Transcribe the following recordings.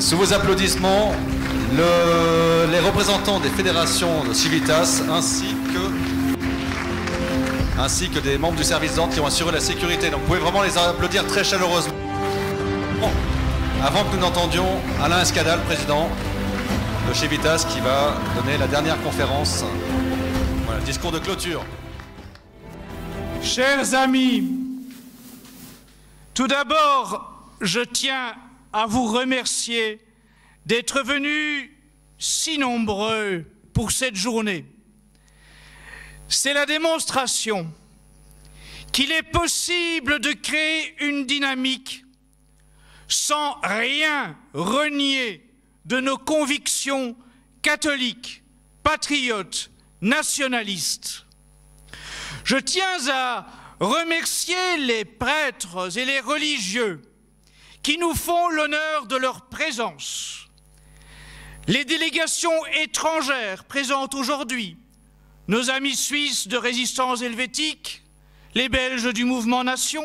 Sous vos applaudissements, les représentants des fédérations de Civitas ainsi que des membres du service d'ordre qui ont assuré la sécurité. Donc vous pouvez vraiment les applaudir très chaleureusement. Bon, avant que nous n'entendions Alain Escadal, président de Civitas, qui va donner la dernière conférence. Voilà, discours de clôture. Chers amis, tout d'abord, je tiens à vous remercier d'être venus si nombreux pour cette journée. C'est la démonstration qu'il est possible de créer une dynamique sans rien renier de nos convictions catholiques, patriotes, nationalistes. Je tiens à remercier les prêtres et les religieux qui nous font l'honneur de leur présence, les délégations étrangères présentes aujourd'hui, nos amis suisses de Résistance helvétique, les Belges du Mouvement Nation.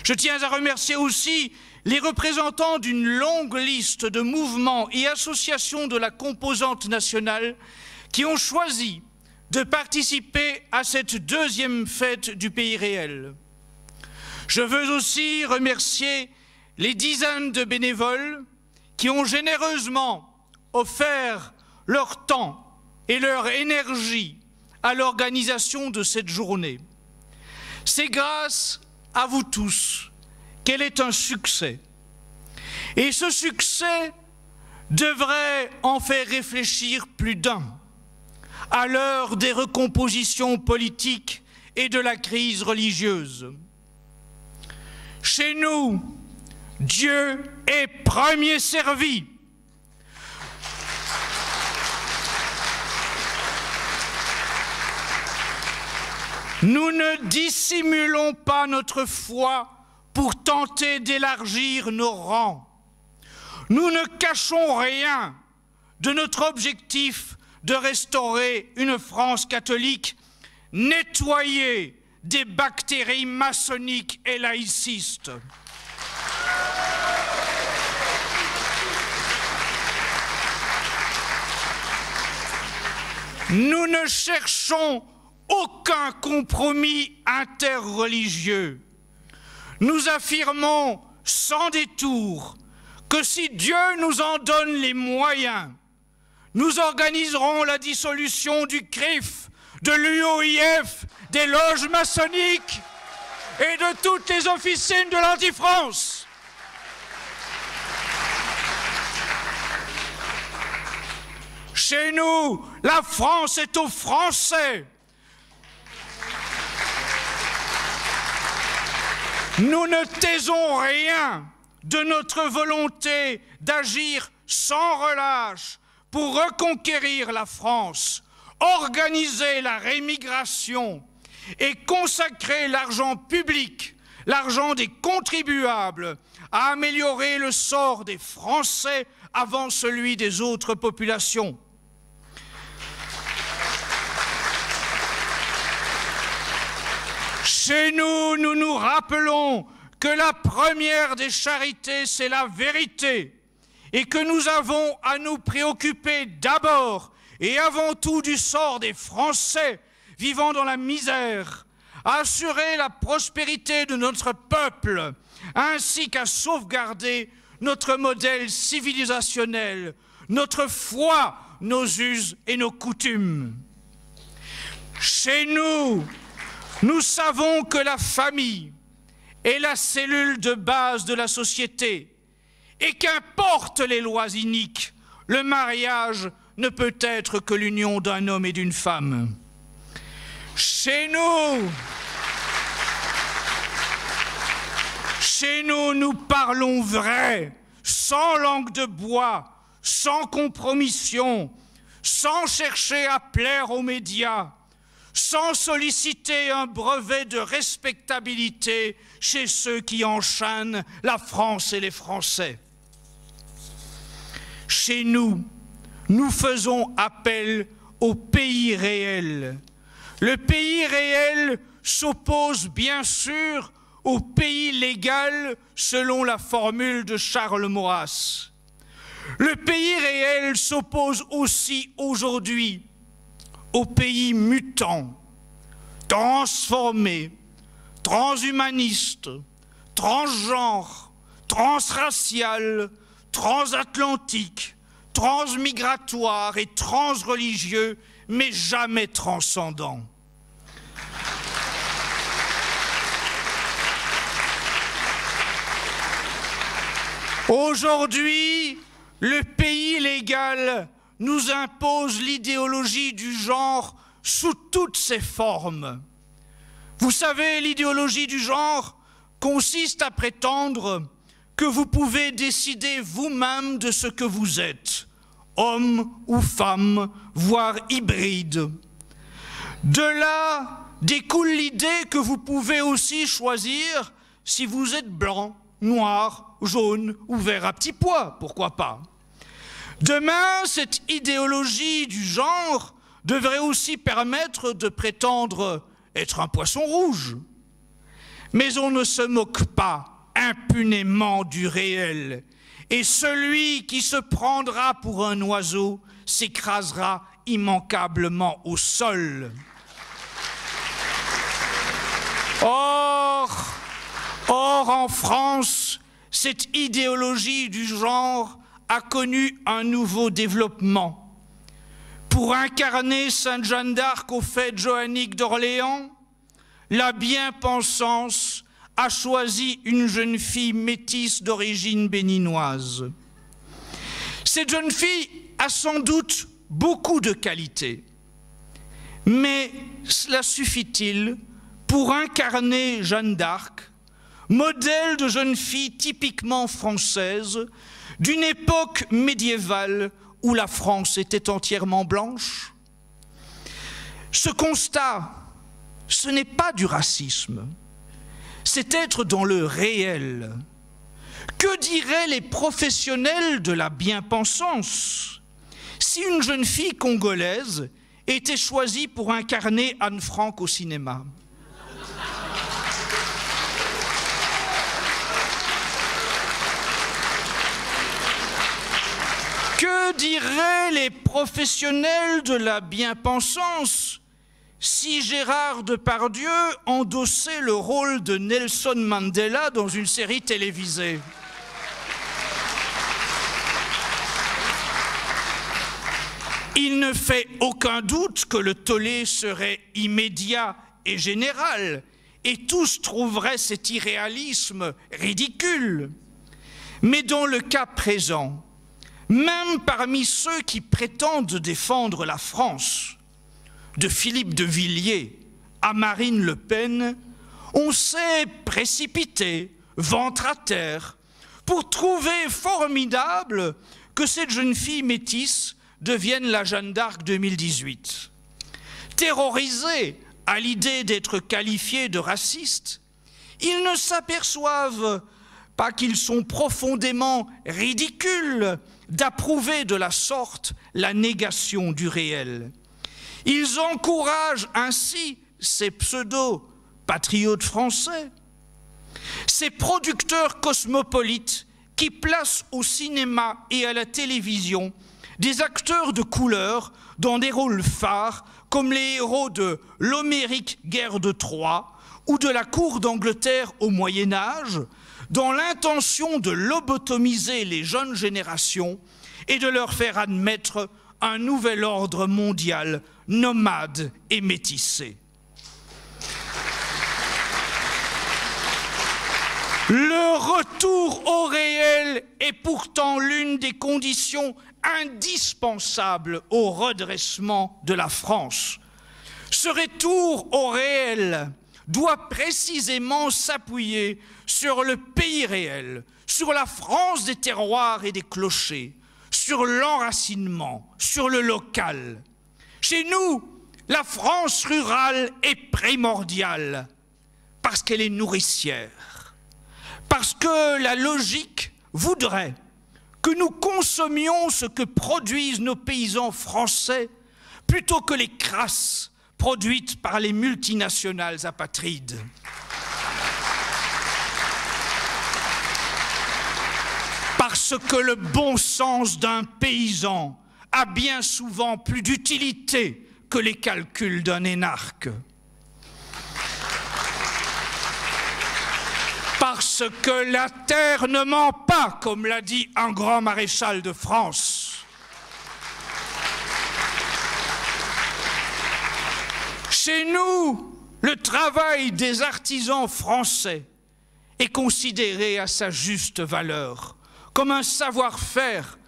Je tiens à remercier aussi les représentants d'une longue liste de mouvements et associations de la composante nationale qui ont choisi de participer à cette deuxième fête du pays réel. Je veux aussi remercier les dizaines de bénévoles qui ont généreusement offert leur temps et leur énergie à l'organisation de cette journée. C'est grâce à vous tous qu'elle est un succès. Et ce succès devrait en faire réfléchir plus d'un à l'heure des recompositions politiques et de la crise religieuse. Chez nous, Dieu est premier servi. Nous ne dissimulons pas notre foi pour tenter d'élargir nos rangs. Nous ne cachons rien de notre objectif de restaurer une France catholique nettoyée des bactéries maçonniques et laïcistes. Nous ne cherchons aucun compromis interreligieux. Nous affirmons sans détour que si Dieu nous en donne les moyens, nous organiserons la dissolution du CRIF, de l'UOIF, des loges maçonniques et de toutes les officines de l'Anti-France. Chez nous, la France est aux Français. Nous ne taisons rien de notre volonté d'agir sans relâche pour reconquérir la France, organiser la rémigration et consacrer l'argent public, l'argent des contribuables, à améliorer le sort des Français avant celui des autres populations. Chez nous, nous nous rappelons que la première des charités, c'est la vérité, et que nous avons à nous préoccuper d'abord et avant tout du sort des Français vivant dans la misère, à assurer la prospérité de notre peuple, ainsi qu'à sauvegarder notre modèle civilisationnel, notre foi, nos us et nos coutumes. Chez nous, nous savons que la famille est la cellule de base de la société et qu'importe les lois iniques, le mariage ne peut être que l'union d'un homme et d'une femme. Chez nous, nous parlons vrai, sans langue de bois, sans compromission, sans chercher à plaire aux médias, sans solliciter un brevet de respectabilité chez ceux qui enchaînent la France et les Français. Chez nous, nous faisons appel au pays réel. Le pays réel s'oppose bien sûr au pays légal selon la formule de Charles Maurras. Le pays réel s'oppose aussi aujourd'hui au pays mutant, transformé, transhumaniste, transgenre, transracial, transatlantique, transmigratoire et transreligieux, mais jamais transcendant. Aujourd'hui, le pays légal nous impose l'idéologie du genre sous toutes ses formes. Vous savez, l'idéologie du genre consiste à prétendre que vous pouvez décider vous-même de ce que vous êtes, homme ou femme, voire hybride. De là découle l'idée que vous pouvez aussi choisir si vous êtes blanc, noir, jaune ou vert à petits pois, pourquoi pas. Demain, cette idéologie du genre devrait aussi permettre de prétendre être un poisson rouge. Mais on ne se moque pas impunément du réel, et celui qui se prendra pour un oiseau s'écrasera immanquablement au sol. Or, en France, cette idéologie du genre a connu un nouveau développement. Pour incarner Sainte Jeanne d'Arc aux fêtes joanniques d'Orléans, la bien-pensance a choisi une jeune fille métisse d'origine béninoise. Cette jeune fille a sans doute beaucoup de qualités, mais cela suffit-il pour incarner Jeanne d'Arc, modèle de jeune fille typiquement française, d'une époque médiévale où la France était entièrement blanche? Ce constat, ce n'est pas du racisme, c'est être dans le réel. Que diraient les professionnels de la bien-pensance si une jeune fille congolaise était choisie pour incarner Anne Frank au cinéma? Que diraient les professionnels de la bien-pensance si Gérard Depardieu endossait le rôle de Nelson Mandela dans une série télévisée? Il ne fait aucun doute que le tollé serait immédiat et général, et tous trouveraient cet irréalisme ridicule. Mais dans le cas présent, même parmi ceux qui prétendent défendre la France, de Philippe de Villiers à Marine Le Pen, on s'est précipité, ventre à terre, pour trouver formidable que cette jeune fille métisse devienne la Jeanne d'Arc 2018. Terrorisés à l'idée d'être qualifiés de racistes, ils ne s'aperçoivent pas qu'ils sont profondément ridicules d'approuver de la sorte la négation du réel. Ils encouragent ainsi ces pseudo-patriotes français, ces producteurs cosmopolites qui placent au cinéma et à la télévision des acteurs de couleur dans des rôles phares comme les héros de l'Homérique guerre de Troie ou de la cour d'Angleterre au Moyen-Âge, dans l'intention de lobotomiser les jeunes générations et de leur faire admettre un nouvel ordre mondial nomade et métissé. Le retour au réel est pourtant l'une des conditions indispensables au redressement de la France. Ce retour au réel doit précisément s'appuyer sur le pays réel, sur la France des terroirs et des clochers, sur l'enracinement, sur le local. Chez nous, la France rurale est primordiale parce qu'elle est nourricière, parce que la logique voudrait que nous consommions ce que produisent nos paysans français plutôt que les crasses produites par les multinationales apatrides. Parce Parce que le bon sens d'un paysan a bien souvent plus d'utilité que les calculs d'un énarque. Parce que la terre ne ment pas, comme l'a dit un grand maréchal de France. Chez nous, le travail des artisans français est considéré à sa juste valeur, comme un savoir-faire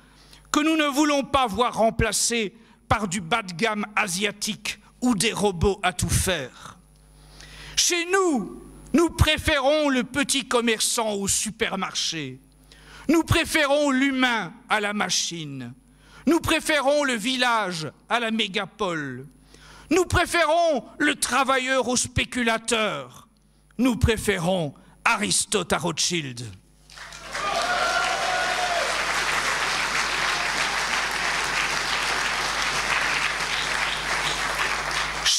que nous ne voulons pas voir remplacé par du bas de gamme asiatique ou des robots à tout faire. Chez nous, nous préférons le petit commerçant au supermarché. Nous préférons l'humain à la machine. Nous préférons le village à la mégapole. Nous préférons le travailleur au spéculateur. Nous préférons Aristote à Rothschild.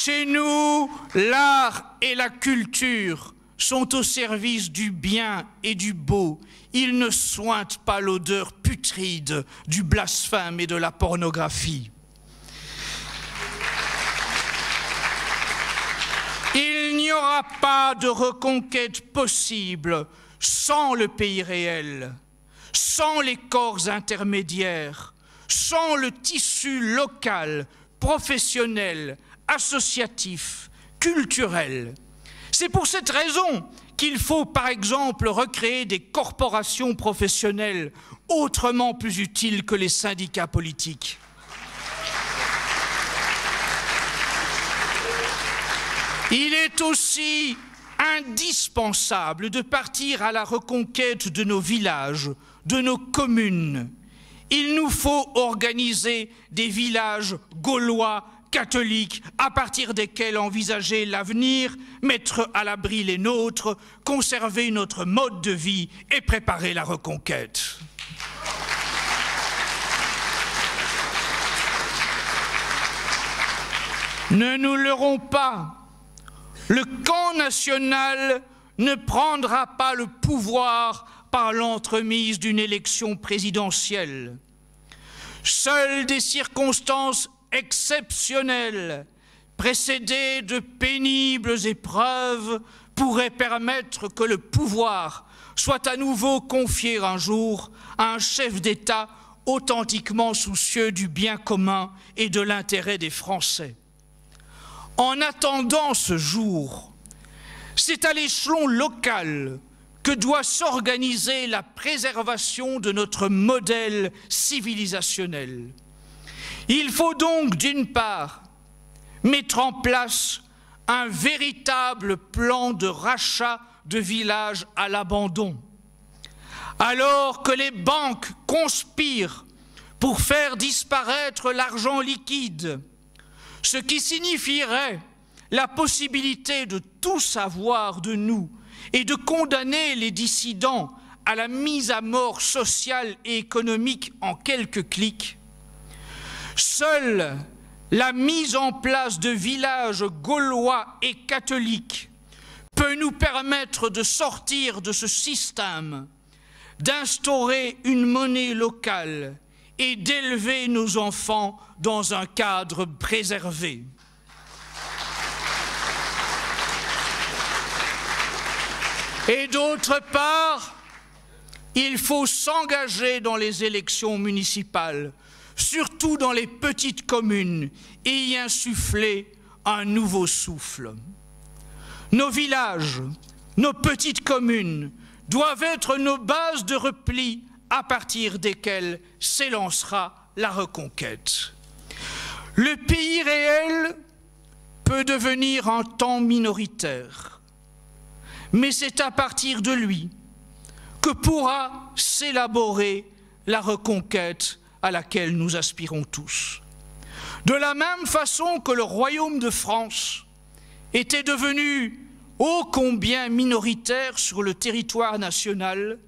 Chez nous, l'art et la culture sont au service du bien et du beau. Ils ne sointent pas l'odeur putride du blasphème et de la pornographie. Il n'y aura pas de reconquête possible sans le pays réel, sans les corps intermédiaires, sans le tissu local, professionnel, associatif, culturel. C'est pour cette raison qu'il faut, par exemple, recréer des corporations professionnelles autrement plus utiles que les syndicats politiques. Il est aussi indispensable de partir à la reconquête de nos villages, de nos communes. Il nous faut organiser des villages gaulois catholiques à partir desquels envisager l'avenir, mettre à l'abri les nôtres, conserver notre mode de vie et préparer la reconquête. Ne nous leurrons pas. Le camp national ne prendra pas le pouvoir par l'entremise d'une élection présidentielle. Seules des circonstances exceptionnelles, précédées de pénibles épreuves, pourraient permettre que le pouvoir soit à nouveau confié un jour à un chef d'État authentiquement soucieux du bien commun et de l'intérêt des Français. En attendant ce jour, c'est à l'échelon local que doit s'organiser la préservation de notre modèle civilisationnel. Il faut donc, d'une part, mettre en place un véritable plan de rachat de villages à l'abandon. Alors que les banques conspirent pour faire disparaître l'argent liquide, ce qui signifierait la possibilité de tout savoir de nous et de condamner les dissidents à la mise à mort sociale et économique en quelques clics. Seule la mise en place de villages gaulois et catholiques peut nous permettre de sortir de ce système, d'instaurer une monnaie locale et d'élever nos enfants dans un cadre préservé. Et d'autre part, il faut s'engager dans les élections municipales, surtout dans les petites communes, et y insuffler un nouveau souffle. Nos villages, nos petites communes doivent être nos bases de repli à partir desquelles s'élancera la reconquête. Le pays réel peut devenir un temps minoritaire, mais c'est à partir de lui que pourra s'élaborer la reconquête à laquelle nous aspirons tous. De la même façon que le royaume de France était devenu ô combien minoritaire sur le territoire national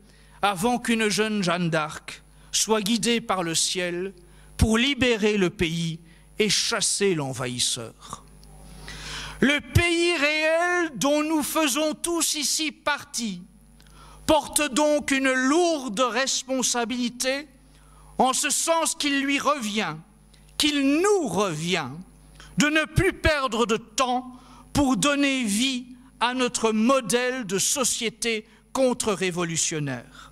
avant qu'une jeune Jeanne d'Arc soit guidée par le ciel pour libérer le pays et chasser l'envahisseur. Le pays réel dont nous faisons tous ici partie porte donc une lourde responsabilité, en ce sens qu'il lui revient, qu'il nous revient, de ne plus perdre de temps pour donner vie à notre modèle de société contre-révolutionnaire.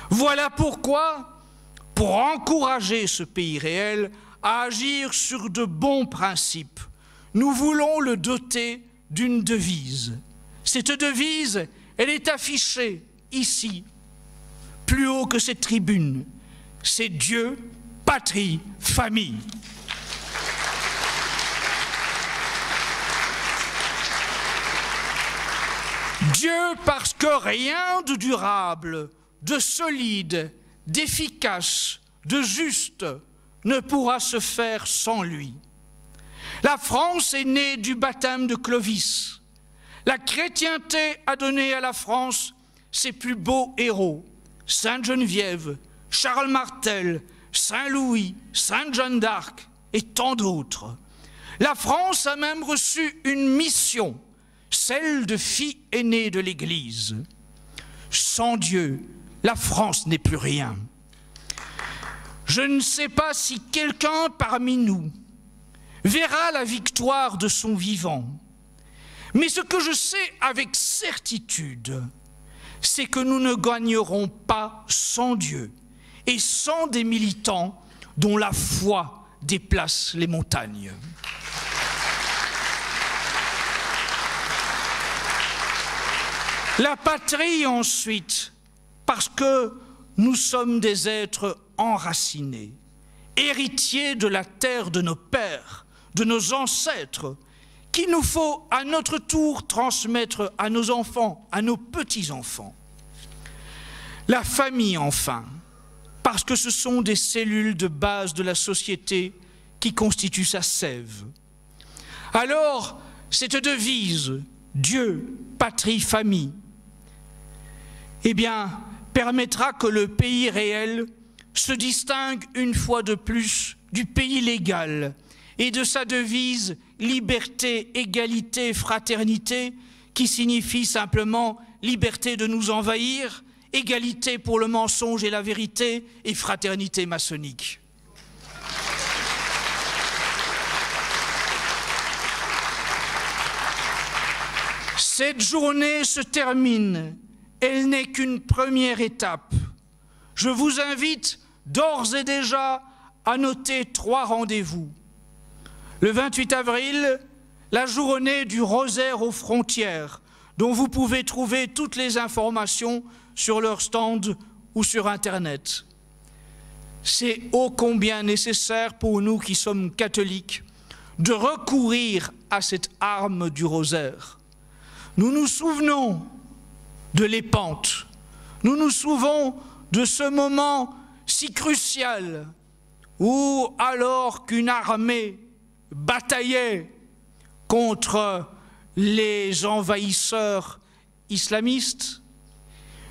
Voilà pourquoi, pour encourager ce pays réel à agir sur de bons principes, nous voulons le doter d'une devise. Cette devise, elle est affichée ici, plus haut que cette tribune. C'est Dieu, patrie, famille. Dieu parce que rien de durable, de solide, d'efficace, de juste ne pourra se faire sans lui. La France est née du baptême de Clovis. La chrétienté a donné à la France ses plus beaux héros, Sainte Geneviève, Charles Martel, Saint-Louis, Sainte Jeanne d'Arc et tant d'autres. La France a même reçu une mission, celle de fille aînée de l'Église. Sans Dieu, la France n'est plus rien. Je ne sais pas si quelqu'un parmi nous verra la victoire de son vivant, mais ce que je sais avec certitude, c'est que nous ne gagnerons pas sans Dieu et sans des militants dont la foi déplace les montagnes. La patrie ensuite, parce que nous sommes des êtres enracinés, héritiers de la terre de nos pères, de nos ancêtres, qu'il nous faut à notre tour transmettre à nos enfants, à nos petits-enfants. La famille enfin, parce que ce sont des cellules de base de la société qui constituent sa sève. Alors, cette devise, Dieu, patrie, famille, eh bien, permettra que le pays réel se distingue une fois de plus du pays légal et de sa devise liberté, égalité, fraternité, qui signifie simplement liberté de nous envahir, égalité pour le mensonge et la vérité et fraternité maçonnique. Cette journée se termine. Elle n'est qu'une première étape. Je vous invite d'ores et déjà à noter 3 rendez-vous. Le 28 avril, la journée du rosaire aux frontières, dont vous pouvez trouver toutes les informations sur leur stand ou sur Internet. C'est ô combien nécessaire pour nous qui sommes catholiques de recourir à cette arme du rosaire. Nous nous souvenons de l'épante. Nous nous souvenons de ce moment si crucial où, alors qu'une armée bataillait contre les envahisseurs islamistes,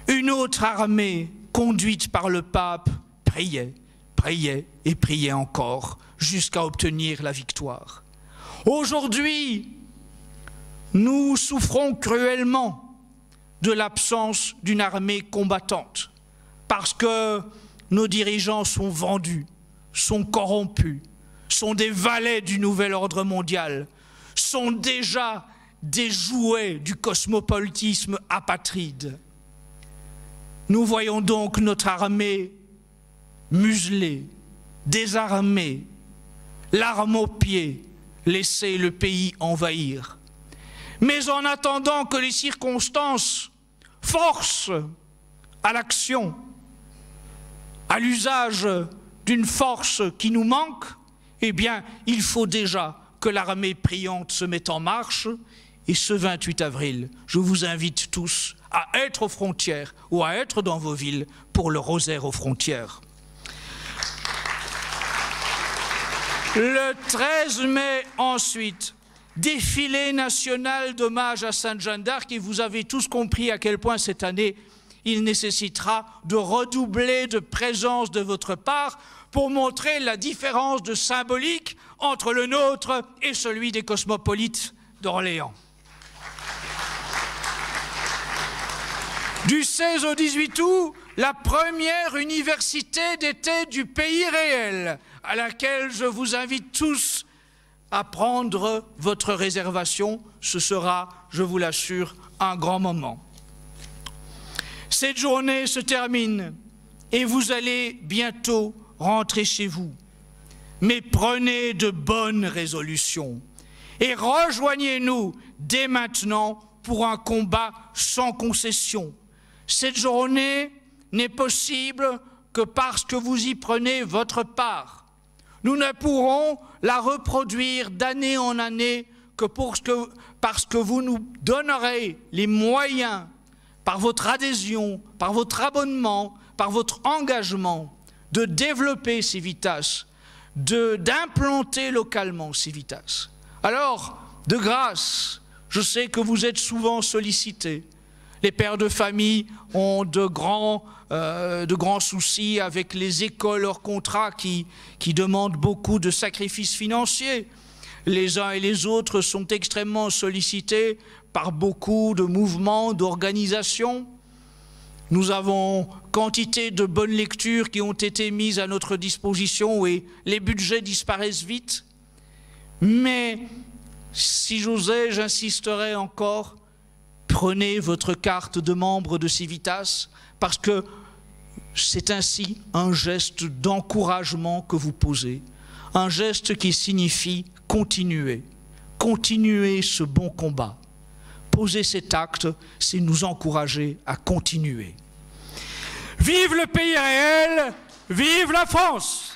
une autre armée conduite par le pape priait, priait et priait encore jusqu'à obtenir la victoire. Aujourd'hui, nous souffrons cruellement de l'absence d'une armée combattante, parce que nos dirigeants sont vendus, sont corrompus, sont des valets du nouvel ordre mondial, sont déjà des jouets du cosmopolitisme apatride. Nous voyons donc notre armée muselée, désarmée, l'arme au pied, laisser le pays envahir. Mais en attendant que les circonstances forcent à l'action, à l'usage d'une force qui nous manque, eh bien, il faut déjà que l'armée priante se mette en marche. Et ce 28 avril, je vous invite tous à être aux frontières ou à être dans vos villes pour le rosaire aux frontières. Le 13 mai ensuite, défilé national d'hommage à Sainte Jeanne d'Arc, et vous avez tous compris à quel point cette année, il nécessitera de redoubler de présence de votre part pour montrer la différence de symbolique entre le nôtre et celui des cosmopolites d'Orléans. Du 16 au 18 août, la première université d'été du pays réel, à laquelle je vous invite tous à prendre votre réservation. Ce sera, je vous l'assure, un grand moment. Cette journée se termine et vous allez bientôt rentrer chez vous. Mais prenez de bonnes résolutions et rejoignez-nous dès maintenant pour un combat sans concession. Cette journée n'est possible que parce que vous y prenez votre part. Nous ne pourrons la reproduire d'année en année que parce que vous nous donnerez les moyens, par votre adhésion, par votre abonnement, par votre engagement, de développer Civitas, d'implanter localement Civitas. Alors, de grâce, je sais que vous êtes souvent sollicités. Les pères de famille ont de grands soucis avec les écoles hors contrat qui demandent beaucoup de sacrifices financiers. Les uns et les autres sont extrêmement sollicités par beaucoup de mouvements, d'organisations. Nous avons quantité de bonnes lectures qui ont été mises à notre disposition et les budgets disparaissent vite. Mais si j'osais, j'insisterais encore, prenez votre carte de membre de Civitas parce que c'est ainsi un geste d'encouragement que vous posez, un geste qui signifie continuer ce bon combat. Poser cet acte, c'est nous encourager à continuer. Vive le pays réel, vive la France!